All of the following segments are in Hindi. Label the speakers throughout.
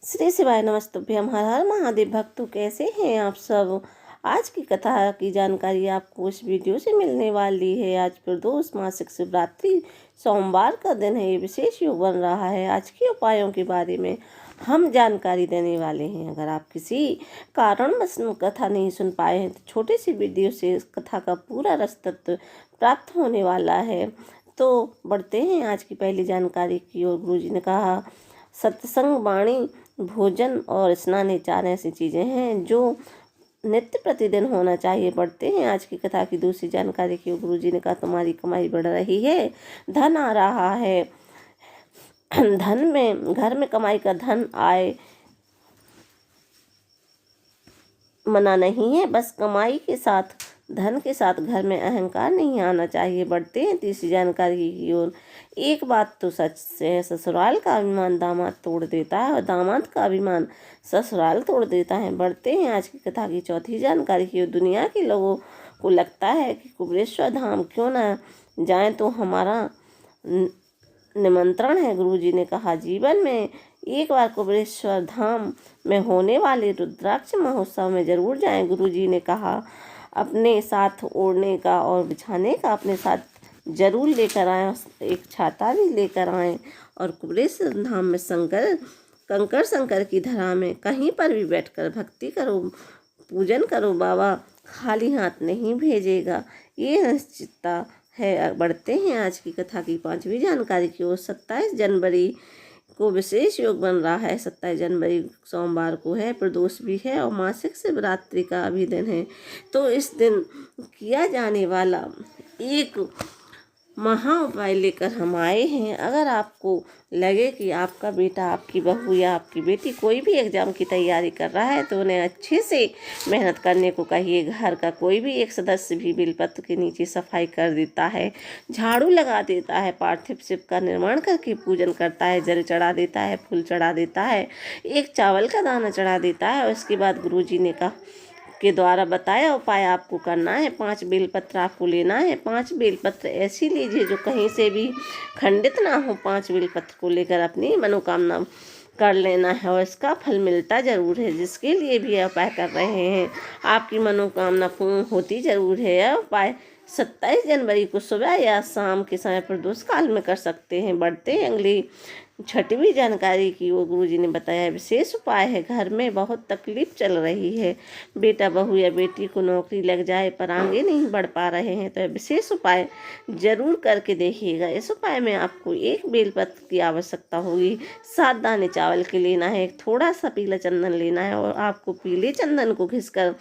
Speaker 1: श्री शिवाय नमस्तुभ्यम। हर हर महादेव। भक्तों, कैसे हैं आप सब। आज की कथा की जानकारी आपको इस वीडियो से मिलने वाली है। आज प्रदोष मासिक शिवरात्रि सोमवार का दिन है। ये विशेष योग बन रहा है। आज के उपायों के बारे में हम जानकारी देने वाले हैं। अगर आप किसी कारणवश कथा नहीं सुन पाए हैं तो छोटी सी वीडियो से इस कथा का पूरा रस तत्व प्राप्त होने वाला है। तो बढ़ते हैं आज की पहली जानकारी की ओर। गुरुजी ने कहा, सत्संग, वाणी, भोजन और स्नान, ये चार ऐसी चीज़ें हैं जो नित्य प्रतिदिन होना चाहिए। बढ़ते हैं आज की कथा की दूसरी जानकारी की। गुरुजी ने कहा, तुम्हारी कमाई बढ़ रही है, धन आ रहा है। धन में, घर में कमाई का धन आए मना नहीं है, बस कमाई के साथ, धन के साथ घर में अहंकार नहीं आना चाहिए। बढ़ते हैं तीसरी जानकारी की ओर। एक बात तो सच है, ससुराल का अभिमान दामाद तोड़ देता है और दामाद का अभिमान ससुराल तोड़ देता है। बढ़ते हैं आज की कथा की चौथी जानकारी की ओर। दुनिया के लोगों को लगता है कि कुबेरेश्वर धाम क्यों ना जाएं, तो हमारा निमंत्रण है। गुरुजी ने कहा, जीवन में एक बार कुबेरेश्वर धाम में होने वाले रुद्राक्ष महोत्सव में जरूर जाएं। गुरुजी ने कहा, अपने साथ ओढ़ने का और बिछाने का अपने साथ जरूर लेकर आएं, एक छाता भी लेकर आएं और कुबेरेश्वर धाम में कंकर की धरा में कहीं पर भी बैठकर भक्ति करो, पूजन करो। बाबा खाली हाथ नहीं भेजेगा, ये निश्चितता है। बढ़ते हैं आज की कथा की पांचवी जानकारी की ओर। 27 जनवरी को विशेष योग बन रहा है। 27 जनवरी सोमवार को है, प्रदोष भी है और मासिक शिवरात्रि का भी दिन है। तो इस दिन किया जाने वाला एक महा उपाय लेकर हम आए हैं। अगर आपको लगे कि आपका बेटा, आपकी बहू या आपकी बेटी कोई भी एग्ज़ाम की तैयारी कर रहा है तो उन्हें अच्छे से मेहनत करने को कहिए। घर का कोई भी एक सदस्य भी बेलपत्र के नीचे सफाई कर देता है, झाड़ू लगा देता है, पार्थिव शिव का निर्माण करके पूजन करता है, जल चढ़ा देता है, फूल चढ़ा देता है, एक चावल का दाना चढ़ा देता है। और उसके बाद गुरुजी ने कहा के द्वारा बताया उपाय आपको करना है। 5 बेलपत्र आपको लेना है। 5 बेलपत्र ऐसी लीजिए जो कहीं से भी खंडित ना हो। 5 बेलपत्र को लेकर अपनी मनोकामना कर लेना है और इसका फल मिलता ज़रूर है। जिसके लिए भी यह उपाय कर रहे हैं, आपकी मनोकामना पूर्ण होती ज़रूर है। यह उपाय 27 जनवरी को सुबह या शाम के समय प्रदोष काल में कर सकते हैं। बढ़ते हैं अगली छठवीं जानकारी की। वो गुरुजी ने बताया, विशेष उपाय है। घर में बहुत तकलीफ चल रही है, बेटा, बहू या बेटी को नौकरी लग जाए पर आगे नहीं बढ़ पा रहे हैं, तो विशेष उपाय जरूर करके देखिएगा। इस उपाय में आपको एक बेलपत्र की आवश्यकता होगी, 7 दाने चावल के लेना है, एक थोड़ा सा पीला चंदन लेना है और आपको पीले चंदन को घिसकर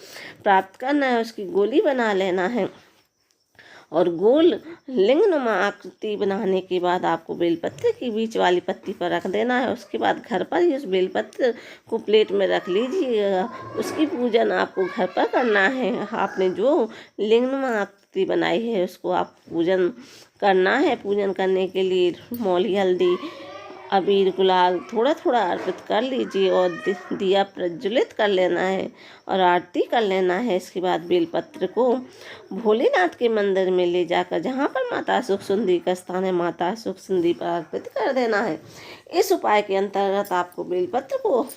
Speaker 1: प्राप्त करना है। उसकी गोली बना लेना है और गोल लिंगनुमा आकृति बनाने के बाद आपको बेलपत्र की बीच वाली पत्ती पर रख देना है। उसके बाद घर पर ही उस बेलपत्र को प्लेट में रख लीजिएगा। उसकी पूजन आपको घर पर करना है। आपने जो लिंगनुमा आकृति बनाई है उसको आप पूजन करना है। पूजन करने के लिए मौली, हल्दी, अबीर, गुलाल थोड़ा थोड़ा अर्पित कर लीजिए और दिया प्रज्वलित कर लेना है और आरती कर लेना है। इसके बाद बेलपत्र को भोलेनाथ के मंदिर में ले जाकर, जहाँ पर माता सुख सुंदरी का स्थान है, माता सुख सुंदरी पर अर्पित कर देना है। इस उपाय के अंतर्गत आपको बेलपत्र को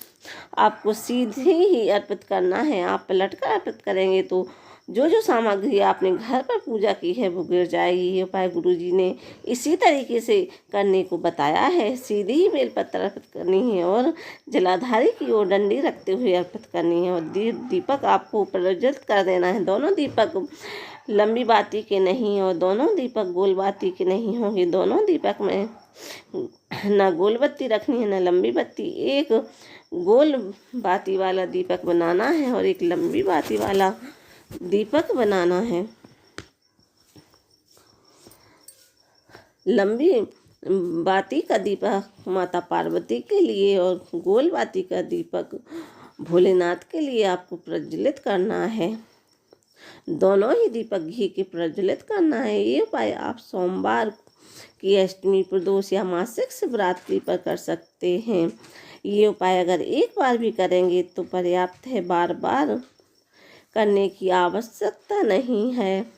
Speaker 1: आपको सीधे ही अर्पित करना है। आप पलट कर अर्पित करेंगे तो जो सामग्री आपने घर पर पूजा की है वो गिर जाएगी। ये उपाय गुरुजी ने इसी तरीके से करने को बताया है। सीधी ही बेलपत्र अर्पित करनी है और जलाधारी की ओर डंडी रखते हुए अर्पित करनी है और दीपक आपको प्रज्वलित कर देना है। दोनों दीपक लंबी बाती के नहीं और दोनों दीपक गोल बाती के नहीं होंगे। दोनों दीपक में ना गोल बत्ती रखनी है ना लंबी बत्ती। एक गोल बाती वाला दीपक बनाना है और एक लंबी बाती वाला दीपक बनाना है। लंबी बाती का दीपक माता पार्वती के लिए और गोल बाती का दीपक भोलेनाथ के लिए आपको प्रज्वलित करना है। दोनों ही दीपक घी के प्रज्वलित करना है। ये उपाय आप सोमवार की अष्टमी, प्रदोष या मासिक शिवरात्रि पर कर सकते हैं। ये उपाय अगर एक बार भी करेंगे तो पर्याप्त है, बार बार करने की आवश्यकता नहीं है।